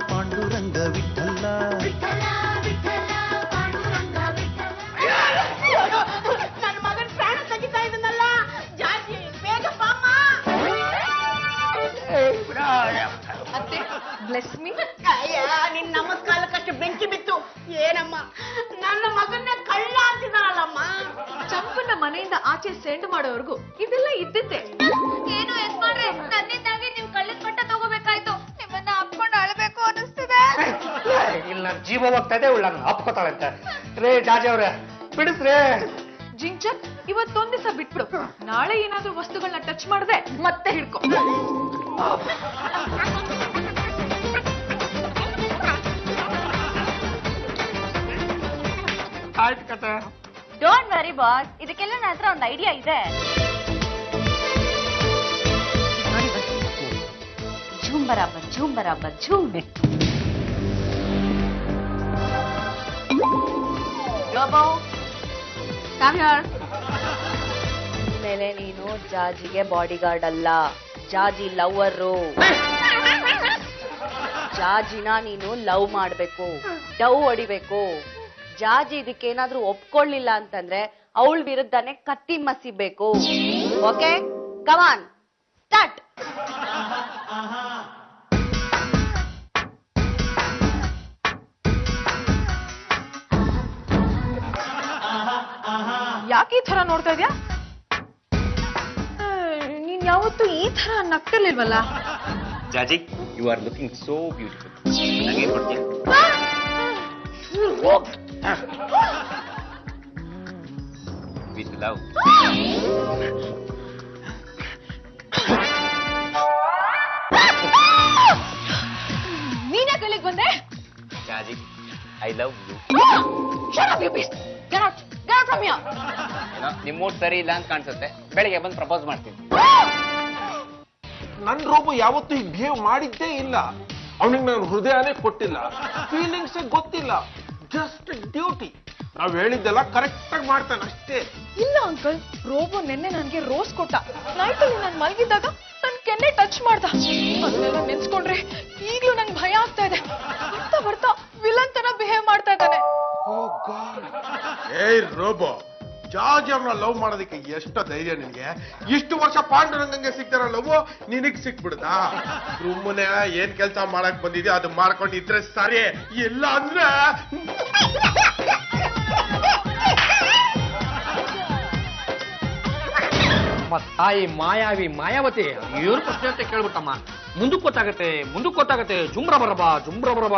ಪಾಂಡುರಂಗ ವಿಠಲ ನನ್ನ ಮಗನ ಪ್ರಾಣ ತೆಗಿತಾ ಇದನ್ನಲ್ಲ ಜಾತಿ ಬೇಗ ಬಾಮ್ಮ. ಅತ್ತೆ ಬ್ಲೆಸ್ ಮೀ. ನಿನ್ ನಮಸ್ಕಾರಕ್ಕಷ್ಟು ಬೆಂಕಿ ಬಿತ್ತು ಏನಮ್ಮ ನನ್ನ ಮಗನ್ನ ಕಳ್ಳ ಅಂತಿದಾರಲ್ಲಮ್ಮ. ಚಂಪನ್ನ ಮನೆಯಿಂದ ಆಚೆ ಸೆಂಡ್ ಮಾಡೋವರೆಗೂ ಇದೆಲ್ಲ ಇದ್ದಿದ್ದೆ. ಏನು ಯಜಮಾನ್ರೆ, ನನ್ನಿಂದಾಗಿ ನೀವು ಕಳ್ಳದ ಬಟ್ಟೆ ತಗೋಬೇಕಾಯ್ತು. ನಿಮ್ಮನ್ನ ಅಪ್ಕೊಂಡು ಅಳಬೇಕು ಅನಿಸ್ತಿದೆ. ಇಲ್ಲ ಜೀವ ಹೋಗ್ತಾ ಇದೆ ಉಳ್ಳ ಅಪ್ಕೋತಾಳೆ ಅಂತ ರೇ ಜಾಜಿ ಅವ್ರೆ ಬಿಡಿಸ್ರೇ. ಜಿಂಚಕ್ ಇವತ್ತೊಂದ್ ದಿವಸ ಬಿಟ್ಬಿಡು. ನಾಳೆ ಏನಾದ್ರೂ ವಸ್ತುಗಳನ್ನ ಟಚ್ ಮಾಡ್ದೆ ಮತ್ತೆ ಹಿಡ್ಕೊ. ಆಯ್ತು ಕತೆ. ಡೋಂಟ್ ವೆರಿ ಬಾಸ್, ಇದಕ್ಕೆಲ್ಲ ನನ್ನ ಹತ್ರ ಒಂದು ಐಡಿಯಾ ಇದೆ. ಝೂಮ್ ಬರಾಬರ್ ಝೂಮ್ ಬರಾಬರ್ ಝೂಮ್. ಲೋಬೋ ಮೇಲೆ ನೀನು ಜಾಜಿಗೆ ಬಾಡಿಗಾರ್ಡ್ ಅಲ್ಲ, ಜಾಜಿ ಲವ್ವರು. ಜಾಜಿನ ನೀನು ಲವ್ ಮಾಡ್ಬೇಕು, ಡವ್ ಹೊಡಿಬೇಕು. ಜಾಜಿ ಇದಕ್ಕೇನಾದ್ರೂ ಒಪ್ಕೊಳ್ಳಿಲ್ಲ ಅಂತಂದ್ರೆ ಅವಳ ವಿರುದ್ಧನೇ ಕತ್ತಿ ಮಸಿಬೇಕು. Okay come on start. ಯಾಕೆ ಈ ತರ ನೋಡ್ತಾ ಇದ್ಯಾ? ನೀನ್ ಯಾವತ್ತೂ ಈ ತರ ನಗ್ತಿರ್ಲಿಲ್ವಲ್ಲ? Jaji, you are looking so beautiful. ನನಗೇನ್ ಕೊಡ್ತೀಯ? With love. ನೀನೇ ಕಲಿಗ್ ಬಂದೆ? Jaji, I love you. Shut up, you beast. Get out. Get out from here. ನಿಮ್ಮ ಮೂಡ್ ಸರಿ ಇಲ್ಲ ಅಂತ ಕಾಣಿಸುತ್ತೆ. ಬೆಳಿಗ್ಗೆ ಬಂದು ಪ್ರಪೋಸ್ ಮಾಡ್ತೀನಿ. ನನ್ ರೋಬೋ ಯಾವತ್ತೂ ಹೀಗೆ ಬಿಹೇವ್ ಮಾಡಿದ್ದೇ ಇಲ್ಲ. ಅವನಿಗೆ ನಾನು ಹೃದಯನೇ ಕೊಟ್ಟಿಲ್ಲ, ಫೀಲಿಂಗ್ಸ್ ಗೊತ್ತಿಲ್ಲ. Just duty. ನಾವ್ ಹೇಳಿದ್ದೆಲ್ಲ ಕರೆಕ್ಟ್ ಆಗಿ ಮಾಡ್ತಾನೆ ಅಷ್ಟೇ. ಇಲ್ಲ ಅಂಕಲ್, ರೋಬೋ ನೆನ್ನೆ ನನ್ಗೆ ರೋಸ್ ಕೊಟ್ಟ. ನೈಟ್ ಅಲ್ಲಿ ನಾನು ಮಲಗಿದ್ದಾಗ ನನ್ ಕೆನ್ನೆ ಟಚ್ ಮಾಡ್ದ. ಅದನ್ನೆಲ್ಲ ನೆನ್ಸ್ಕೊಂಡ್ರೆ ಈಗ್ಲೂ ನಂಗೆ ಭಯ ಆಗ್ತಾ ಇದೆ. ಬರ್ತಾ ಬರ್ತಾ ವಿಲನ್ ತರ ಬಿಹೇವ್ ಮಾಡ್ತಾ ಇದ್ದಾನೆ. ಏಯ್ ರೋಬೋ, ಜಾರ್ಜ್ ಅವ್ರನ್ನ ಲವ್ ಮಾಡೋದಕ್ಕೆ ಎಷ್ಟು ಧೈರ್ಯ ನಿನ್ಗೆ? ಇಷ್ಟು ವರ್ಷ ಪಾಂಡುರಂಗಂಗೆ ಸಿಗ್ತಾರ ಲವ್ ನಿನಗ್ ಸಿಕ್ಬಿಡ್ದಾ? ಸುಮ್ಮನೆ ಏನ್ ಕೆಲಸ ಮಾಡಕ್ ಬಂದಿದ್ಯಾ ಅದು ಮಾಡ್ಕೊಂಡಿದ್ರೆ ಸರಿ. ಇಲ್ಲ ಅಂದ್ರೆ ತಾಯಿ ಮಾಯಾವಿ ಮಾಯಾವತಿ ಏನು ಪ್ರಶ್ನೆ ಅಂತ ಕೇಳ್ಬಿಟ್ಟಮ್ಮ. ಮುಂದಕ್ಕೆ ಗೊತ್ತಾಗತ್ತೆ ಜುಮ್ರ ಬರಬಾ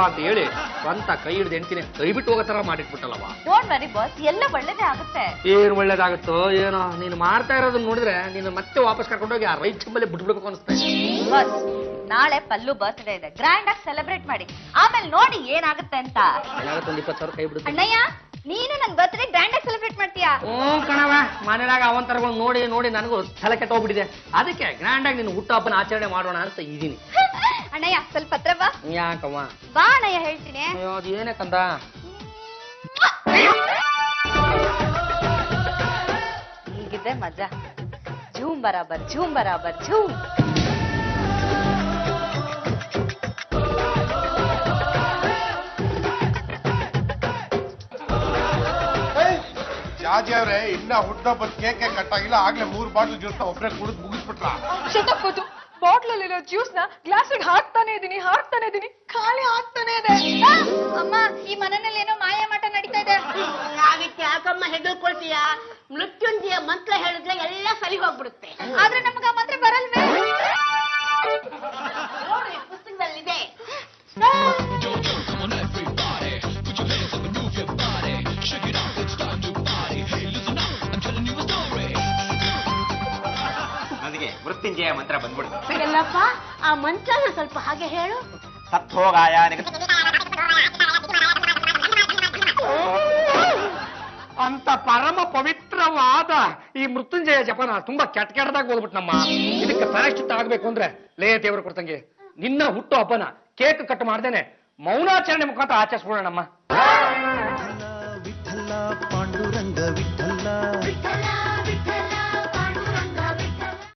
ಅಂತ ಹೇಳಿ ಸ್ವಂತ ಕೈ ಹಿಡಿದು ಎಂಟಿನೇ ಕೈ ಬಿಟ್ಟು ಹೋಗೋ ತರ ಮಾಡಿಟ್ಬಿಟ್ಟಲ್ಲವ. ಡೋಂಟ್ ವೆರಿ ಬಾಸ್, ಎಲ್ಲ ಒಳ್ಳೇದೇ ಆಗುತ್ತೆ. ಏನ್ ಒಳ್ಳೇದಾಗುತ್ತೋ ಏನೋ, ನೀನು ಮಾಡ್ತಾ ಇರೋದನ್ನ ನೋಡಿದ್ರೆ ನೀನು ಮತ್ತೆ ವಾಪಸ್ ಕರ್ಕೊಂಡೋಗಿ ಆ ರೈಟ್ ಚಂಬಲ್ಲಿ ಬಿಟ್ಬಿಡ್ಬೇಕು ಅನಿಸ್ತಾ ಇದೆ. ಬಾಸ್, ನಾಳೆ ಪಲ್ಲು ಬರ್ತ್ಡೇ ಇದೆ, ಗ್ರ್ಯಾಂಡ್ ಆಗಿ ಸೆಲೆಬ್ರೇಟ್ ಮಾಡಿ. ಆಮೇಲೆ ನೋಡಿ ಏನಾಗುತ್ತೆ ಅಂತ. ಒಂದು 20,000 ಕೈ ಬಿಡುತ್ತೆ. ಅಣ್ಣಯ್ಯ, ನೀನು ನನ್ ಬರ್ತ್ಡೇ ಗ್ರ್ಯಾಂಡ್ ಆಗಿ ಸೆಲೆಬ್ರೇಟ್ ಮಾಡ್ತೀಯಾ? ಕಣವ, ಮನೆಯಾಗ ಅವಂತರಗಳು ನೋಡಿ ನನಗೂ ತಲೆ ಕೆಟ್ಟೋಗ್ಬಿಟ್ಟಿದೆ. ಅದಕ್ಕೆ ಗ್ರ್ಯಾಂಡ್ ಆಗಿ ನೀನು ಹುಟ್ಟುಹಬ್ಬನ ಆಚರಣೆ ಮಾಡೋಣ ಅಂತ ಇದೀನಿ. ಅಣ್ಣಯ್ಯ ಸ್ವಲ್ಪ ಹತ್ರ ಬಾ. ಯಾಕವ್ವ? ಬಾ ಅಣ್ಣಯ್ಯ, ಹೇಳ್ತೀನಿ. ಅದು ಏನಕ್ಕಂದ? ಹೀಗಿದೆ ಮಜಾ. ಝೂಮ್ ಬರಾಬರ್ ಝೂಮ್. ಜಾಜಿ ಅವ್ರೆ, ಇನ್ನ ಹುಟ್ಟುಹಬ್ಬದ ಕೇಕ್ ಕಟ್ಟಾಗಿಲ್ಲ, ಆಗ್ಲೇ 3 ಬಾಟ್ಲ್ ಜ್ಯೂಸ್ ಒಬ್ಬರೇ ಕುಡಿದು ಮುಗಿಸ್ಬಿಟ್ರ. ಶತಪತ್ತು ಬಾಟ್ಲಲ್ಲಿರೋ ಜ್ಯೂಸ್ ನ ಗ್ಲಾಸ್ ಹಾಕ್ತಾನೆ ಇದೀನಿ, ಖಾಲಿ ಆಗ್ತಾನೆ ಇದೆ. ಅಮ್ಮ, ಈ ಮನೆಯಲ್ಲಿ ಏನೋ ಮಾಯ ಮಾಟ ನಡೀತಾ ಇದೆ. ಅದಕ್ಕೆ ಯಾಕಮ್ಮ ಹೆದರ್ಕೊಳ್ತೀಯ? ಮೃತ್ಯುಂಜಯ ಮಂತ್ರ ಹೇಳಿದ್ರೆ ಎಲ್ಲ ಸರಿ ಹೋಗ್ಬಿಡುತ್ತೆ. ಆದ್ರೆ ನಮಗ ಮಾತ್ರ ಬರಲ್ವೇ? ನೋಡಿ, ಪುಸ್ತಕದಲ್ಲಿದೆ. ನನಗೆ ಮೃತ್ಯುಂಜಯ ಮಂತ್ರ ಬಂದ್ಬಿಡುತ್ತೆ. ಎಲ್ಲಪ್ಪ, ಆ ಮಂತ್ರನ ಸ್ವಲ್ಪ ಹಾಗೆ ಹೇಳು. ಸತ್ತೋಗಾಯ ಅಂತ ಪರಮ ಪವಿತ್ರವಾದ ಈ ಮೃತ್ಯುಂಜಯ ಜಪನ ತುಂಬಾ ಕೆಟ್ಟದಾಗ ಓದ್ಬಿಟ್ನಮ್ಮ. ಇದಕ್ಕೆ ಪ್ರಾಯಶ್ಚಿತ್ತ ಆಗ್ಬೇಕು ಅಂದ್ರೆ ಲೇ ದೇವರು ಕೊಡ್ತಂಗೆ ನಿನ್ನ ಹುಟ್ಟು ಹಬ್ಬನ ಕೇಕ್ ಕಟ್ ಮಾಡ್ದೇನೆ ಮೌನಾಚರಣೆ ಮುಖಾಂತರ ಆಚರಿಸ್ಬಿಡೋಣಮ್ಮ. ವಿಠಲ ಪಾಂಡುರಂಗ ವಿಠಲ